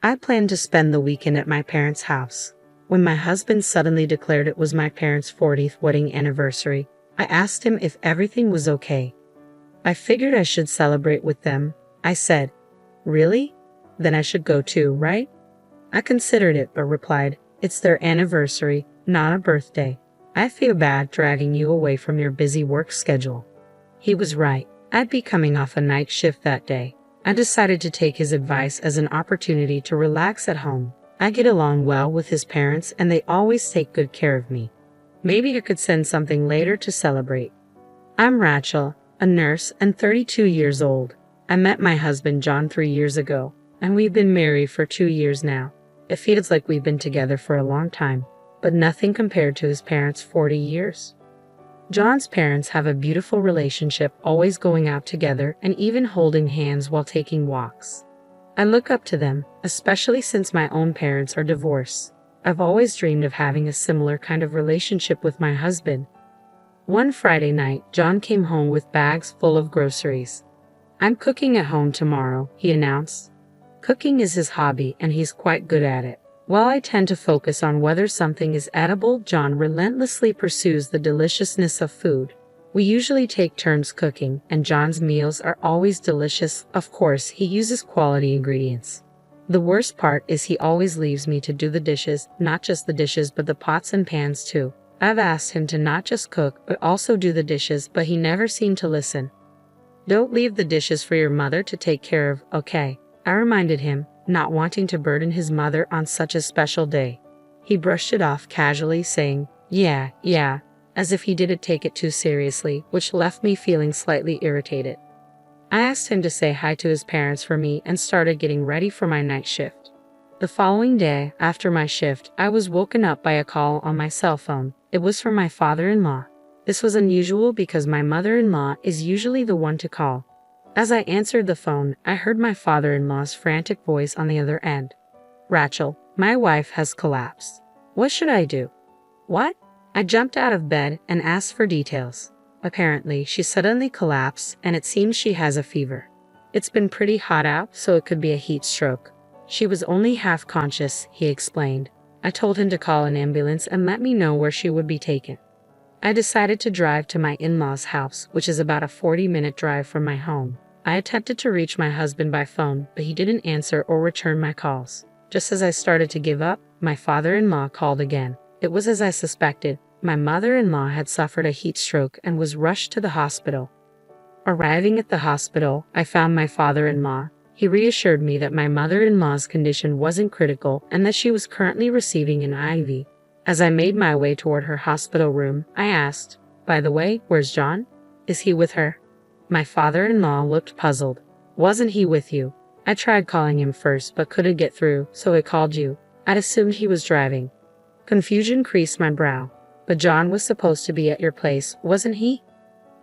I planned to spend the weekend at my parents' house. When my husband suddenly declared it was my parents' 40th wedding anniversary, I asked him if everything was okay. I figured I should celebrate with them, I said. Really? Then I should go too, right? I considered it but replied, it's their anniversary, not a birthday. I feel bad dragging you away from your busy work schedule. He was right. I'd be coming off a night shift that day. I decided to take his advice as an opportunity to relax at home. I get along well with his parents and they always take good care of me. Maybe I could send something later to celebrate. I'm Rachel, a nurse and 32 years old. I met my husband John 3 years ago, and we've been married for 2 years now. It feels like we've been together for a long time, but nothing compared to his parents' 40 years. John's parents have a beautiful relationship, always going out together and even holding hands while taking walks. I look up to them, especially since my own parents are divorced. I've always dreamed of having a similar kind of relationship with my husband. One Friday night, John came home with bags full of groceries. I'm cooking at home tomorrow, he announced. Cooking is his hobby and he's quite good at it. While I tend to focus on whether something is edible, John relentlessly pursues the deliciousness of food. We usually take turns cooking, and John's meals are always delicious. Of course, he uses quality ingredients. The worst part is he always leaves me to do the dishes, not just the dishes but the pots and pans too. I've asked him to not just cook but also do the dishes, but he never seemed to listen. Don't leave the dishes for your mother to take care of, okay? I reminded him, not wanting to burden his mother on such a special day. He brushed it off casually, saying, yeah, as if he didn't take it too seriously, which left me feeling slightly irritated. I asked him to say hi to his parents for me and started getting ready for my night shift. The following day, after my shift, I was woken up by a call on my cell phone. It was from my father-in-law. This was unusual because my mother-in-law is usually the one to call. As I answered the phone, I heard my father-in-law's frantic voice on the other end. Rachel, my wife has collapsed. What should I do? What? I jumped out of bed and asked for details. Apparently, she suddenly collapsed and it seems she has a fever. It's been pretty hot out, so it could be a heat stroke. She was only half conscious, he explained. I told him to call an ambulance and let me know where she would be taken. I decided to drive to my in-laws' house, which is about a 40-minute drive from my home. I attempted to reach my husband by phone, but he didn't answer or return my calls. Just as I started to give up, my father-in-law called again. It was as I suspected. My mother-in-law had suffered a heat stroke and was rushed to the hospital. Arriving at the hospital, I found my father-in-law. He reassured me that my mother-in-law's condition wasn't critical and that she was currently receiving an IV. As I made my way toward her hospital room, I asked, by the way, where's John? Is he with her? My father-in-law looked puzzled. Wasn't he with you? I tried calling him first but couldn't get through, so I called you. I'd assumed he was driving. Confusion creased my brow. But John was supposed to be at your place, wasn't he?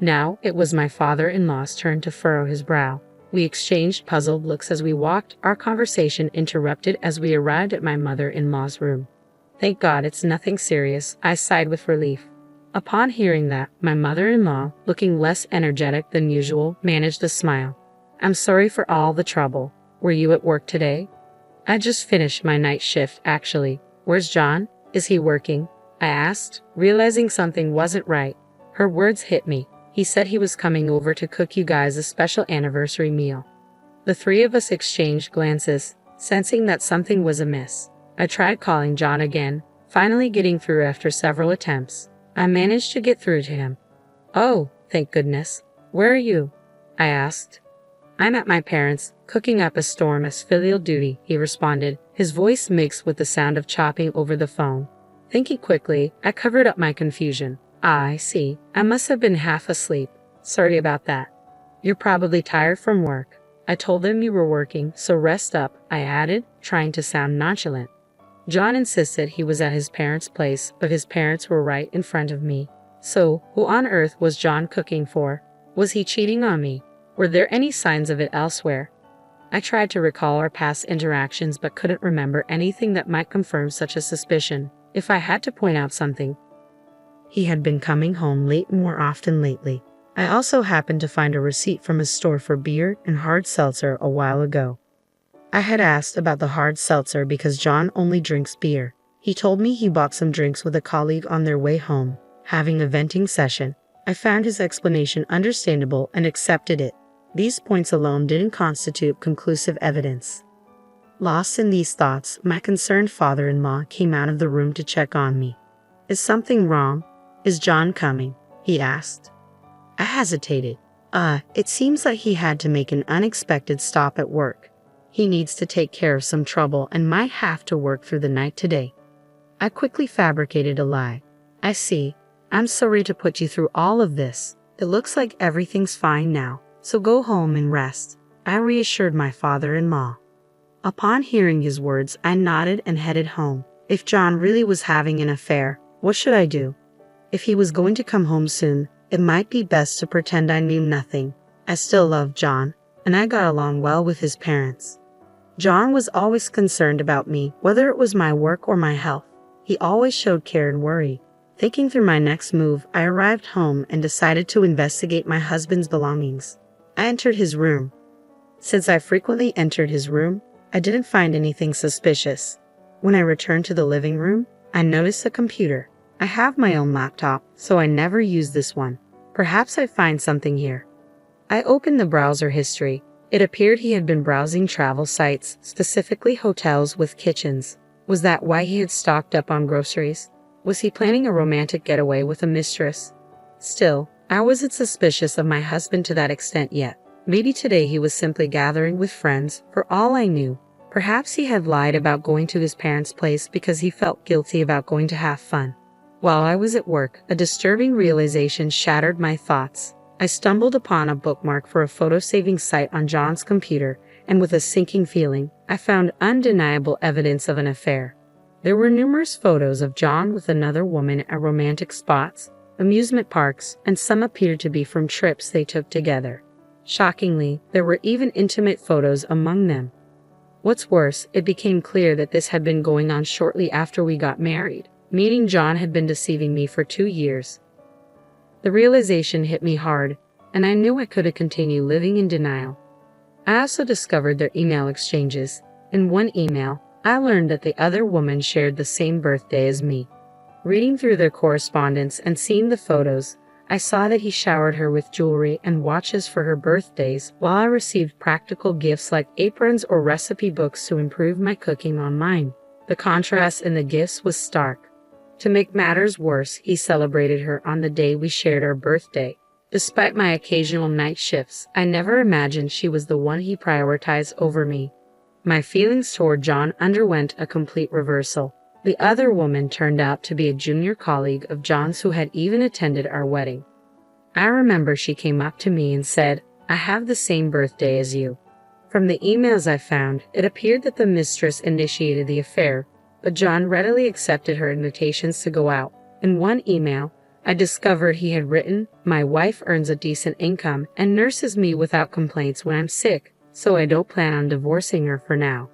Now it was my father-in-law's turn to furrow his brow. We exchanged puzzled looks as we walked, our conversation interrupted as we arrived at my mother-in-law's room. Thank God it's nothing serious, I sighed with relief. Upon hearing that, my mother-in-law, looking less energetic than usual, managed a smile. I'm sorry for all the trouble. Were you at work today? I just finished my night shift, actually. Where's John? Is he working? I asked, realizing something wasn't right. Her words hit me. He said he was coming over to cook you guys a special anniversary meal. The three of us exchanged glances, sensing that something was amiss. I tried calling John again, finally getting through after several attempts. I managed to get through to him. Oh, thank goodness. Where are you? I asked. I'm at my parents', cooking up a storm as filial duty, he responded, his voice mixed with the sound of chopping over the phone. Thinking quickly, I covered up my confusion. I see. I must have been half asleep. Sorry about that. You're probably tired from work. I told them you were working, so rest up, I added, trying to sound nonchalant. John insisted he was at his parents' place, but his parents were right in front of me. So, who on earth was John cooking for? Was he cheating on me? Were there any signs of it elsewhere? I tried to recall our past interactions but couldn't remember anything that might confirm such a suspicion. If I had to point out something, he had been coming home late more often lately. I also happened to find a receipt from a store for beer and hard seltzer a while ago. I had asked about the hard seltzer because John only drinks beer. He told me he bought some drinks with a colleague on their way home, having a venting session. I found his explanation understandable and accepted it. These points alone didn't constitute conclusive evidence. Lost in these thoughts, my concerned father-in-law came out of the room to check on me. "Is something wrong? Is John coming?" he asked. I hesitated. It seems like he had to make an unexpected stop at work. He needs to take care of some trouble and might have to work through the night today. I quickly fabricated a lie. "I see. I'm sorry to put you through all of this. It looks like everything's fine now, so go home and rest," I reassured my father-in-law. Upon hearing his words, I nodded and headed home. If John really was having an affair, what should I do? If he was going to come home soon, it might be best to pretend I knew nothing. I still loved John, and I got along well with his parents. John was always concerned about me, whether it was my work or my health. He always showed care and worry. Thinking through my next move, I arrived home and decided to investigate my husband's belongings. I entered his room. Since I frequently entered his room, I didn't find anything suspicious. When I returned to the living room, I noticed a computer. I have my own laptop, so I never use this one. Perhaps I find something here. I opened the browser history. It appeared he had been browsing travel sites, specifically hotels with kitchens. Was that why he had stocked up on groceries? Was he planning a romantic getaway with a mistress? Still, I wasn't suspicious of my husband to that extent yet. Maybe today he was simply gathering with friends, for all I knew. Perhaps he had lied about going to his parents' place because he felt guilty about going to have fun. While I was at work, a disturbing realization shattered my thoughts. I stumbled upon a bookmark for a photo-saving site on John's computer, and with a sinking feeling, I found undeniable evidence of an affair. There were numerous photos of John with another woman at romantic spots, amusement parks, and some appeared to be from trips they took together. Shockingly, there were even intimate photos among them. What's worse, it became clear that this had been going on shortly after we got married, meaning John had been deceiving me for 2 years. The realization hit me hard, and I knew I couldn't continue living in denial. I also discovered their email exchanges. In one email, I learned that the other woman shared the same birthday as me. Reading through their correspondence and seeing the photos, I saw that he showered her with jewelry and watches for her birthdays, while I received practical gifts like aprons or recipe books to improve my cooking online. The contrast in the gifts was stark. To make matters worse, he celebrated her on the day we shared our birthday. Despite my occasional night shifts, I never imagined she was the one he prioritized over me. My feelings toward John underwent a complete reversal. The other woman turned out to be a junior colleague of John's who had even attended our wedding. I remember she came up to me and said, "I have the same birthday as you." From the emails I found, it appeared that the mistress initiated the affair, but John readily accepted her invitations to go out. In one email, I discovered he had written, "My wife earns a decent income and nurses me without complaints when I'm sick, so I don't plan on divorcing her for now."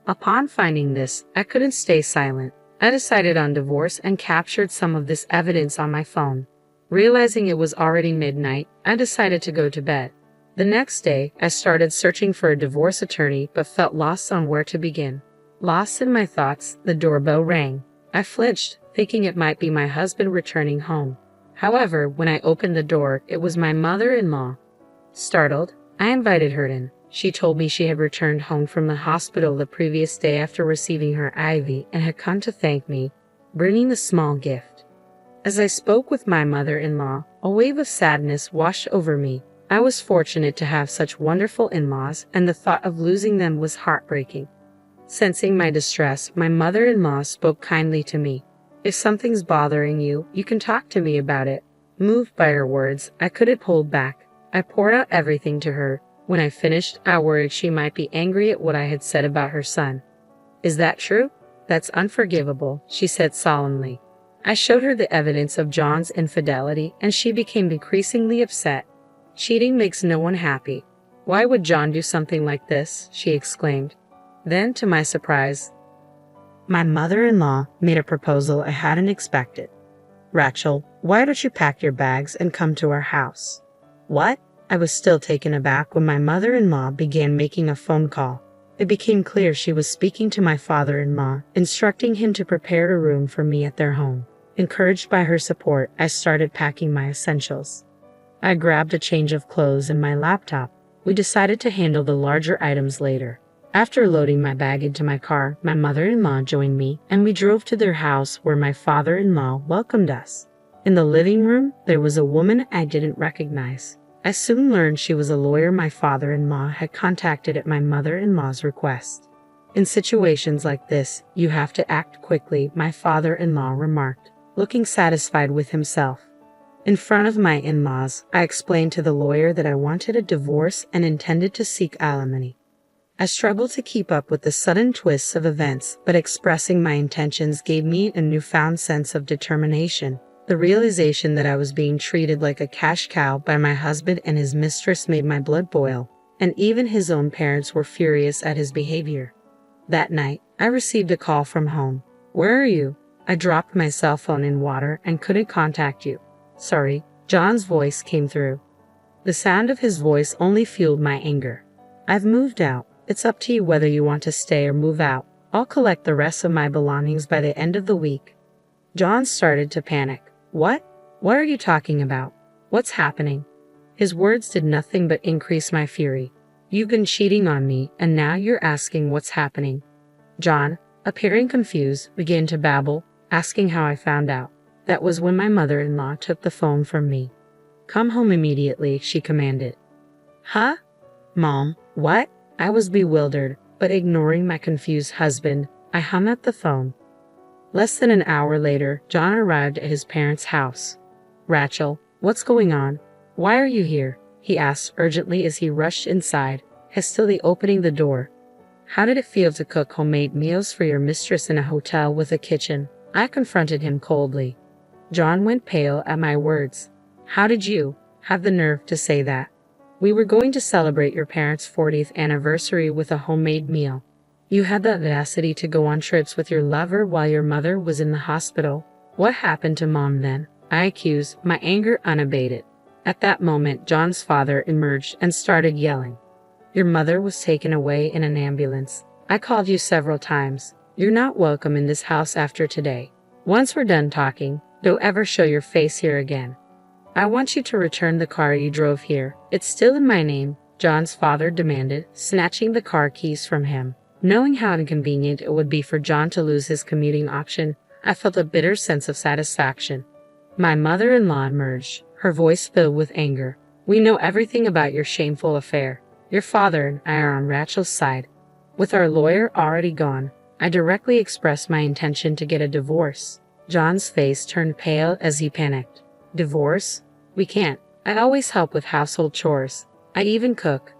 Upon finding this, I couldn't stay silent. I decided on divorce and captured some of this evidence on my phone. Realizing it was already midnight, I decided to go to bed. The next day, I started searching for a divorce attorney but felt lost on where to begin. Lost in my thoughts, the doorbell rang. I flinched, thinking it might be my husband returning home. However, when I opened the door, it was my mother-in-law. Startled, I invited her in. She told me she had returned home from the hospital the previous day after receiving her IV and had come to thank me, bringing a small gift. As I spoke with my mother-in-law, a wave of sadness washed over me. I was fortunate to have such wonderful in-laws, and the thought of losing them was heartbreaking. Sensing my distress, my mother-in-law spoke kindly to me. "If something's bothering you, you can talk to me about it." Moved by her words, I couldn't hold back. I poured out everything to her. When I finished, I worried she might be angry at what I had said about her son. "Is that true? That's unforgivable," she said solemnly. I showed her the evidence of John's infidelity, and she became increasingly upset. "Cheating makes no one happy. Why would John do something like this?" she exclaimed. Then, to my surprise, my mother-in-law made a proposal I hadn't expected. "Rachel, why don't you pack your bags and come to our house?" "What?" I was still taken aback when my mother-in-law began making a phone call. It became clear she was speaking to my father-in-law, instructing him to prepare a room for me at their home. Encouraged by her support, I started packing my essentials. I grabbed a change of clothes and my laptop. We decided to handle the larger items later. After loading my bag into my car, my mother-in-law joined me and we drove to their house where my father-in-law welcomed us. In the living room, there was a woman I didn't recognize. I soon learned she was a lawyer my father-in-law had contacted at my mother-in-law's request. In situations like this, you have to act quickly, my father-in-law remarked, looking satisfied with himself. In front of my in-laws, I explained to the lawyer that I wanted a divorce and intended to seek alimony. I struggled to keep up with the sudden twists of events, but expressing my intentions gave me a newfound sense of determination. The realization that I was being treated like a cash cow by my husband and his mistress made my blood boil, and even his own parents were furious at his behavior. That night, I received a call from home. "Where are you?" I dropped my cell phone in water and couldn't contact you. "Sorry." John's voice came through. The sound of his voice only fueled my anger. "I've moved out. It's up to you whether you want to stay or move out. I'll collect the rest of my belongings by the end of the week." John started to panic. "What? What are you talking about? What's happening?" His words did nothing but increase my fury. "You've been cheating on me, and now you're asking what's happening." John, appearing confused, began to babble, asking how I found out. That was when my mother-in-law took the phone from me. "Come home immediately," she commanded. "Huh? Mom, what?" I was bewildered, but ignoring my confused husband, I hung up the phone. Less than an hour later, John arrived at his parents' house. "Rachel, what's going on? Why are you here?" he asked urgently as he rushed inside, hastily opening the door. "How did it feel to cook homemade meals for your mistress in a hotel with a kitchen?" I confronted him coldly. John went pale at my words. "How did you have the nerve to say that? We were going to celebrate your parents' 40th anniversary with a homemade meal. You had the audacity to go on trips with your lover while your mother was in the hospital. What happened to Mom then?" I accused, my anger unabated. At that moment, John's father emerged and started yelling. "Your mother was taken away in an ambulance. I called you several times. You're not welcome in this house after today. Once we're done talking, don't ever show your face here again. I want you to return the car you drove here. It's still in my name," John's father demanded, snatching the car keys from him. Knowing how inconvenient it would be for John to lose his commuting option, I felt a bitter sense of satisfaction. My mother-in-law emerged, her voice filled with anger. "We know everything about your shameful affair. Your father and I are on Rachel's side. With our lawyer already gone, I directly expressed my intention to get a divorce." John's face turned pale as he panicked. "Divorce? We can't. I always help with household chores. I even cook."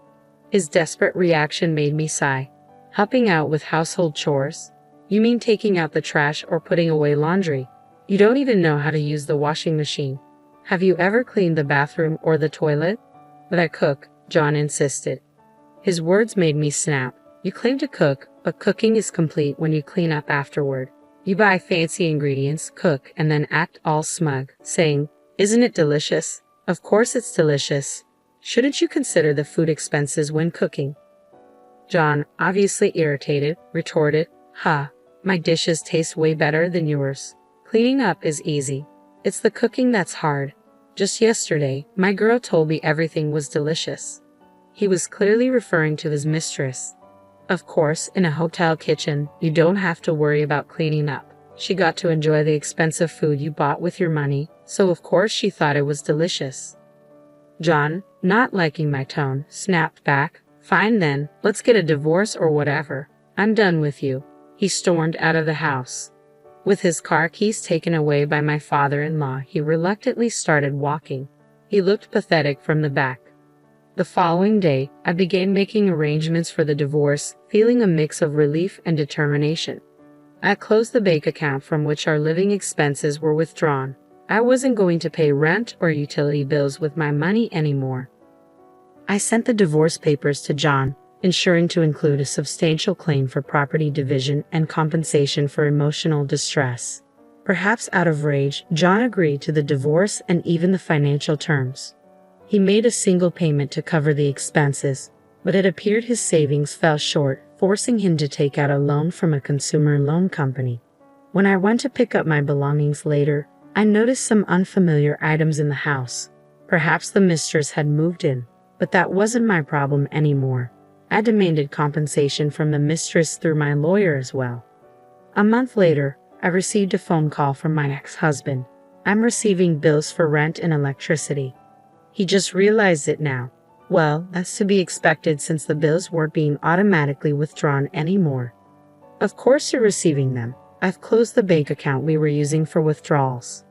His desperate reaction made me sigh. "Helping out with household chores? You mean taking out the trash or putting away laundry? You don't even know how to use the washing machine. Have you ever cleaned the bathroom or the toilet?" "But I cook," John insisted. His words made me snap. "You claim to cook, but cooking is complete when you clean up afterward. You buy fancy ingredients, cook, and then act all smug, saying, 'Isn't it delicious?' Of course it's delicious. Shouldn't you consider the food expenses when cooking?" John, obviously irritated, retorted, "Ha, my dishes taste way better than yours. Cleaning up is easy. It's the cooking that's hard. Just yesterday, my girl told me everything was delicious." He was clearly referring to his mistress. Of course, in a hotel kitchen, you don't have to worry about cleaning up. She got to enjoy the expensive food you bought with your money, so of course she thought it was delicious. John, not liking my tone, snapped back, "Fine then, let's get a divorce or whatever. I'm done with you." He stormed out of the house. With his car keys taken away by my father-in-law, he reluctantly started walking. He looked pathetic from the back. The following day, I began making arrangements for the divorce, feeling a mix of relief and determination. I closed the bank account from which our living expenses were withdrawn. I wasn't going to pay rent or utility bills with my money anymore. I sent the divorce papers to John, ensuring to include a substantial claim for property division and compensation for emotional distress. Perhaps out of rage, John agreed to the divorce and even the financial terms. He made a single payment to cover the expenses, but it appeared his savings fell short, forcing him to take out a loan from a consumer loan company. When I went to pick up my belongings later, I noticed some unfamiliar items in the house. Perhaps the mistress had moved in, but that wasn't my problem anymore. I demanded compensation from the mistress through my lawyer as well. A month later, I received a phone call from my ex-husband. I'm receiving bills for rent and electricity. He just realized it now. Well, that's to be expected since the bills weren't being automatically withdrawn anymore. Of course you're receiving them. I've closed the bank account we were using for withdrawals.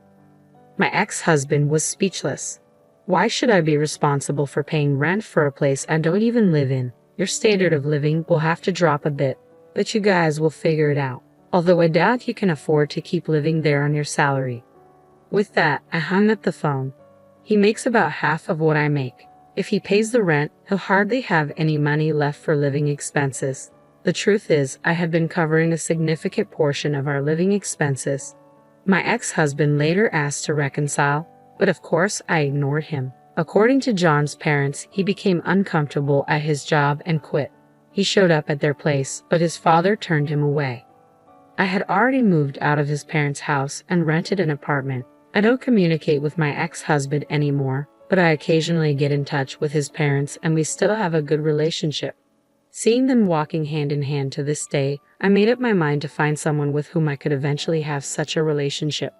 My ex-husband was speechless. Why should I be responsible for paying rent for a place I don't even live in? Your standard of living will have to drop a bit, but you guys will figure it out. Although I doubt you can afford to keep living there on your salary. With that, I hung up the phone. He makes about half of what I make. If he pays the rent, he'll hardly have any money left for living expenses. The truth is, I had been covering a significant portion of our living expenses. My ex-husband later asked to reconcile, but of course I ignored him. According to John's parents, he became uncomfortable at his job and quit. He showed up at their place, but his father turned him away. I had already moved out of his parents' house and rented an apartment. I don't communicate with my ex-husband anymore, but I occasionally get in touch with his parents and we still have a good relationship. Seeing them walking hand in hand to this day, I made up my mind to find someone with whom I could eventually have such a relationship.